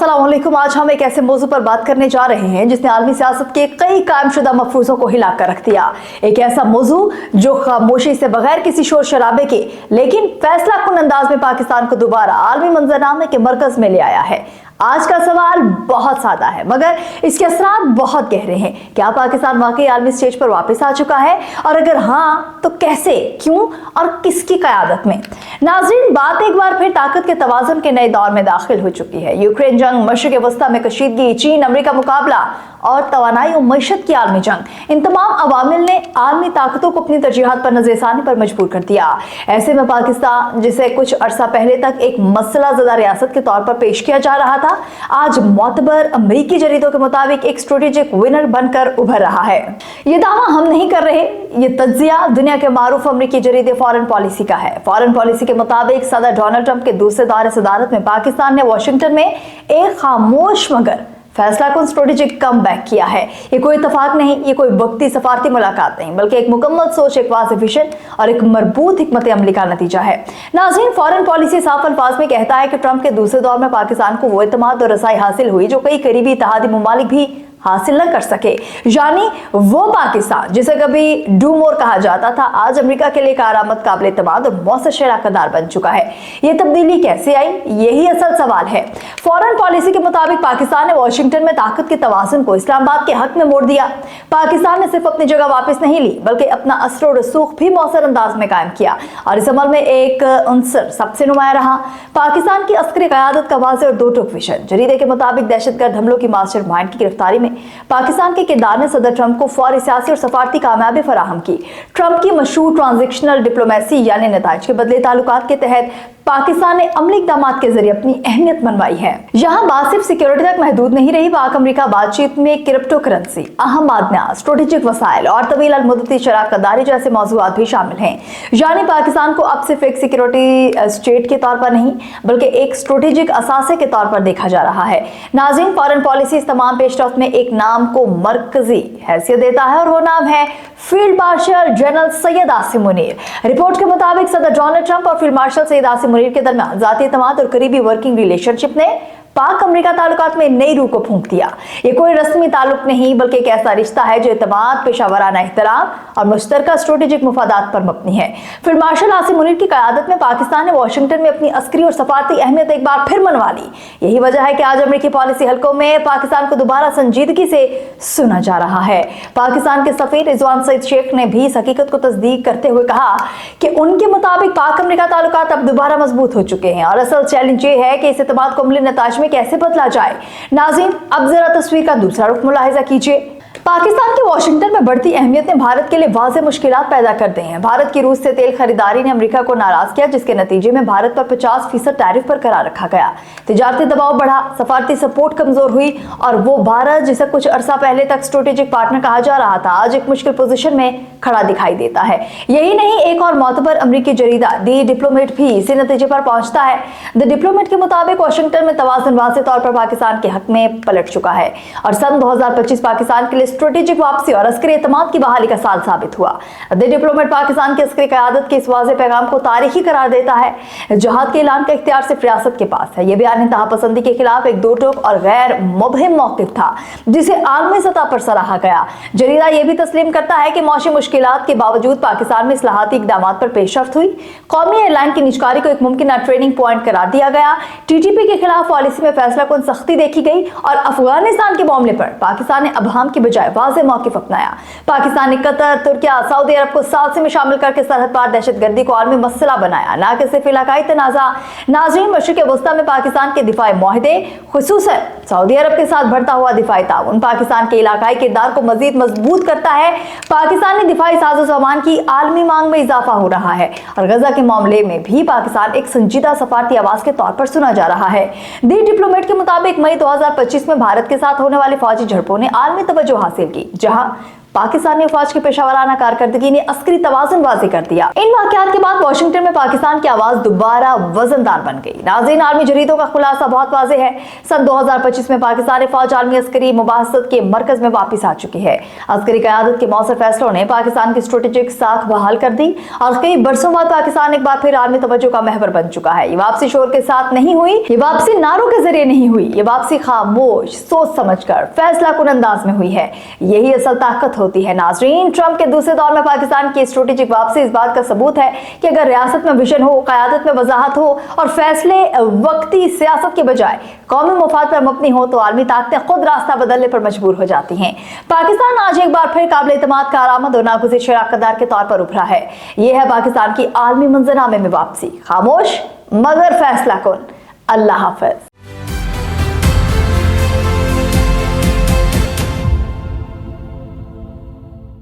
अस्सलाम वालेकुम। आज हम एक ऐसे मौजू पर बात करने जा रहे हैं जिसने आलमी सियासत के कई कायमशुदा मफरूजों को हिला कर रख दिया। एक ऐसा मौजू जो खामोशी से बगैर किसी शोर शराबे के लेकिन फैसला कुन अंदाज में पाकिस्तान को दोबारा आलमी मंजरनामे के मरकज में ले आया है। आज का सवाल बहुत सादा है मगर इसके असरात बहुत गहरे हैं। क्या पाकिस्तान वाकई आलमी स्टेज पर वापस आ चुका है, और अगर हाँ तो कैसे, क्यों और किसकी क़यादत में? नाज़रीन, बात एक बार फिर ताकत के तवाज़ुन के नए दौर में दाखिल हो चुकी है। यूक्रेन जंग, मशरिक़ वस्ता में कशीदगी, चीन अमेरिका मुकाबला और तवानाई और मईशत की आलमी जंग, इन तमाम अवामिल ने आलमी ताकतों को अपनी तरजीहात पर नजरसानी पर मजबूर कर दिया। ऐसे में पाकिस्तान, जिसे कुछ अरसा पहले तक एक मसला ज़दा रियासत के तौर पर पेश किया जा रहा था, आज मोतबर अमरीकी जरीदों के मुताबिक एक स्ट्रेटेजिक विनर बनकर उभर रहा है। ये दावा हम नहीं कर रहे, ये तज्जिया दुनिया के मारूफ अमरीकी जरीदे फॉरेन पॉलिसी का है। फॉरेन पॉलिसी के मुताबिक सदर डोनाल्ड ट्रंप के दूसरे दौरे सदारत में पाकिस्तान ने वाशिंगटन में एक खामोश मगर फैसला कुन स्ट्रेटेजिक कम बैक किया है। ये कोई इतफाक नहीं, ये कोई वक्ती सफारती मुलाकात नहीं, बल्कि एक मुकम्मल सोच, एक वाज़ेह विजन और एक मरबूत हिकमत अमली का नतीजा है। नाज़रीन, फॉरेन पॉलिसी साफ अल्फाज में कहता है कि ट्रंप के दूसरे दौर में पाकिस्तान को वो इत्मीनान और रसाई हासिल हुई जो कई करीबी इत्तेहादी मुमालिक भी हासिल न कर सके। यानी वो पाकिस्तान जिसे कभी डू मोर कहा जाता था, आज अमेरिका के लिए कारआमद, काबिल एतमाद और मौसर शराकतदार बन चुका है। ये तब्दीली कैसे आई, यही असल सवाल है। फॉरेन पॉलिसी के मुताबिक पाकिस्तान ने वाशिंगटन में ताकत के तवाज़ुन को इस्लामाबाद के हक में मोड़ दिया। पाकिस्तान ने सिर्फ अपनी जगह वापस नहीं ली, बल्कि अपना असर और रसूख भी मौसर अंदाज में कायम किया, और इस अमल में एक अंसर सबसे नुमाया रहा, पाकिस्तान की अस्करी क़यादत का वाज़ेह और दो टूक विजन। जरीदे के मुताबिक दहशतगर्द हमलों की मास्टरमाइंड की गिरफ्तारी में पाकिस्तान के किरदार ने सदर ट्रंप को फौरी सियासी और सफारती कामयाबी फराहम की। ट्रंप की मशहूर ट्रांजिशनल डिप्लोमेसी यानी नताइज के बदले ताल्लुकात के तहत पाकिस्तान ने अमली इक़दामात के जरिए अपनी अहमियत मनवाई है। यहाँ बात सिर्फ सिक्योरिटी तक महदूद नहीं रही। पाक अमेरिका बातचीत में क्रिप्टो करेंसी, अहम मादनियात, स्ट्रेटेजिक वसाइल और तवील मुद्दती शराकतदारी जैसे मौज़ूआत भी शामिल हैं। यानी पाकिस्तान को अब सिर्फ एक सिक्योरिटी स्टेट के तौर पर नहीं, बल्कि एक स्ट्रेटेजिक असासे के तौर पर देखा जा रहा है। नाज़रीन, फॉरेन पॉलिसी इस तमाम पेशरफ्त में एक नाम को मरकजी हैसियत देता है, और वो नाम है field marshal general Syed Asim Munir. Report के मुताबिक सदर डोनाल्ड ट्रंप और फील्ड मार्शल सैयद आसिम मुनीर के दरमियान ज़ाती एतमाद और करीबी वर्किंग रिलेशनशिप ने पाक अमेरिका ताल्लुकात में नई रूह को फूंक दिया। ये कोई रस्मी ताल्लुक नहीं, बल्कि एक ऐसा रिश्ता है जो एतमाद, पेशावराना एहतराम और मुश्तरका स्ट्रेटेजिक मुफादात पर मबनी है। फील्ड मार्शल आसिम मुनीर की क़यादत में पाकिस्तान ने वाशिंगटन में अपनी अस्करी और सफारती अहमियत एक बार फिर मनवा ली। यही वजह है कि आज अमेरिकी पॉलिसी हलकों में पाकिस्तान को दोबारा संजीदगी से सुना जा रहा है। पाकिस्तान के सफीर रिजवान सईद शेख ने भी इस हकीकत को तस्दीक करते हुए कहा कि उनके मुताबिक पाक अमेरिका ताल्लुकात अब दोबारा मजबूत हो चुके हैं, और असल चैलेंज ये है कि इस एतमाद को अमली नताइज में कैसे बदला जाए। नाज़रीन, अब जरा तस्वीर का दूसरा रुख मुलाहिजा कीजिए। पाकिस्तान की वाशिंगटन में बढ़ती अहमियत ने भारत के लिए वाज़ेह मुश्किलात पैदा कर दी हैं। भारत की रूस से तेल खरीदारी ने अमेरिका को नाराज किया, जिसके नतीजे में भारत पर 50% टैरिफ बरकरार रखा गया। तिजारती दबाव बढ़ा, सफारती सपोर्ट कमजोर हुई, और वो भारत जिसे कुछ अरसा पहले तक स्ट्रेटेजिक पार्टनर कहा जा रहा था, आज एक मुश्किल पोजीशन में खड़ा दिखाई देता है। यही नहीं, एक और मोतबर अमरीकी जरीदा दी डिप्लोमेट भी इसी नतीजे पर पहुंचता है। द डिप्लोमेट के मुताबिक वाशिंगटन में तवाज़ुन वाज़ेह तौर पर पाकिस्तान के हक में पलट चुका है, और सन 2025 पाकिस्तान के लिए स्ट्रेटेजिक वापसी और अस्करी एतमाद की बहाली का साल साबित हुआ। द डिप्लोमेट पाकिस्तान की अस्करी क़यादत के इस वाज़ेह पैगाम को तारीखी करार देता है। जहाद के ऐलान का इख्तियार सिर्फ रियासत के पास है। यह बयान इंतहा पसंदी के खिलाफ एक दो टोक और गैर मुबहिम मौक़िफ़ था, जिसे आलमी सतह पर सराहा गया। जरीदा यह भी तस्लीम करता है कि मौशी मुश्किलात के बावजूद पाकिस्तान में इस्लाहाती इक़दामात पर पेशरफ्त हुई। कौमी एयरलाइन की निजकारी को एक मुमकिन ट्रेनिंग पॉइंट करार दिया गया। TTP के खिलाफ पॉलिसी में फैसला कुन सख्ती देखी गई, और अफगानिस्तान के मामले पर पाकिस्तान ने अबहम की बजाय वाज़ेह मौक़िफ़ अपनाया। पाकिस्तान ने कतर, तुर्किया, सऊदी अरब को सालसे में शामिल करके सरहद पार दहशतगर्दी को आलमी मसला बनाया, न कि सिर्फ इलाकाई तनाज़ा। नाज़रीन, मशरिक़ वस्ता में पाकिस्तान के दिफाई मुआहदे, खुसूसन सऊदी अरब के साथ बढ़ता हुआ दिफाई ताउन, पाकिस्तान के इलाकाई किरदार को मजीद मजबूत करता है। पाकिस्तान ने दिफाई साजो सामान की आलमी मांग में इजाफा हो रहा है, और गजा के मामले में भी पाकिस्तान एक संजीदा सफारती आवाज़ के तौर पर सुना जा रहा है। दी डिप्लोमेट के मुताबिक मई 2025 में भारत के साथ होने वाली फौजी झड़पों ने आलमी तवज्जो हासिल की, जहां पाकिस्तानी फौज की पेशावराना कारकर्दगी ने अस्करी तवाज़ुन वाज़ेह कर दिया। इन वाक़यात के बाद वाशिंगटन में पाकिस्तान की आवाज दोबारा वजनदार बन गई। नाज़रीन, आर्मी जरीदों का खुलासा बहुत वाज़ेह है। सन 2025 में पाकिस्तानी फौज आर्मी अस्करी मुबाहसत के मरकज में वापस आ चुकी है। अस्करी क़यादत के मौसर फैसलों ने पाकिस्तान की स्ट्रेटेजिक साख बहाल कर दी और कई बरसों बाद पाकिस्तान एक बार फिर आर्मी तवज्जो का महवर बन चुका है। ये वापसी शोर के साथ नहीं हुई, ये वापसी नारों के जरिए नहीं हुई, ये वापसी खामोश सोच समझकर फैसला कुन अंदाज में हुई है। यही असल ताकत होती है। नाजरीन, ट्रंप के दूसरे दौर में पाकिस्तान की स्ट्रेटेजिक वापसी इस बात का सबूत है कि अगर रियासत में विजन हो, क़यादत में वजाहत हो और फैसले वक्ती सियासत के बजाय कौमी मफाद पर मबनी हो तो आलमी ताकतें खुद रास्ता बदलने पर मजबूर हो जाती हैं। पाकिस्तान आज एक बार फिर काबिल एतमाद कारआमद और नागुज़िर शराकतदार के तौर पर उभरा है। यह है पाकिस्तान की आलमी मंजरनामे में वापसी, खामोश मगर फैसला कुन। अल्लाह हाफ़िज़।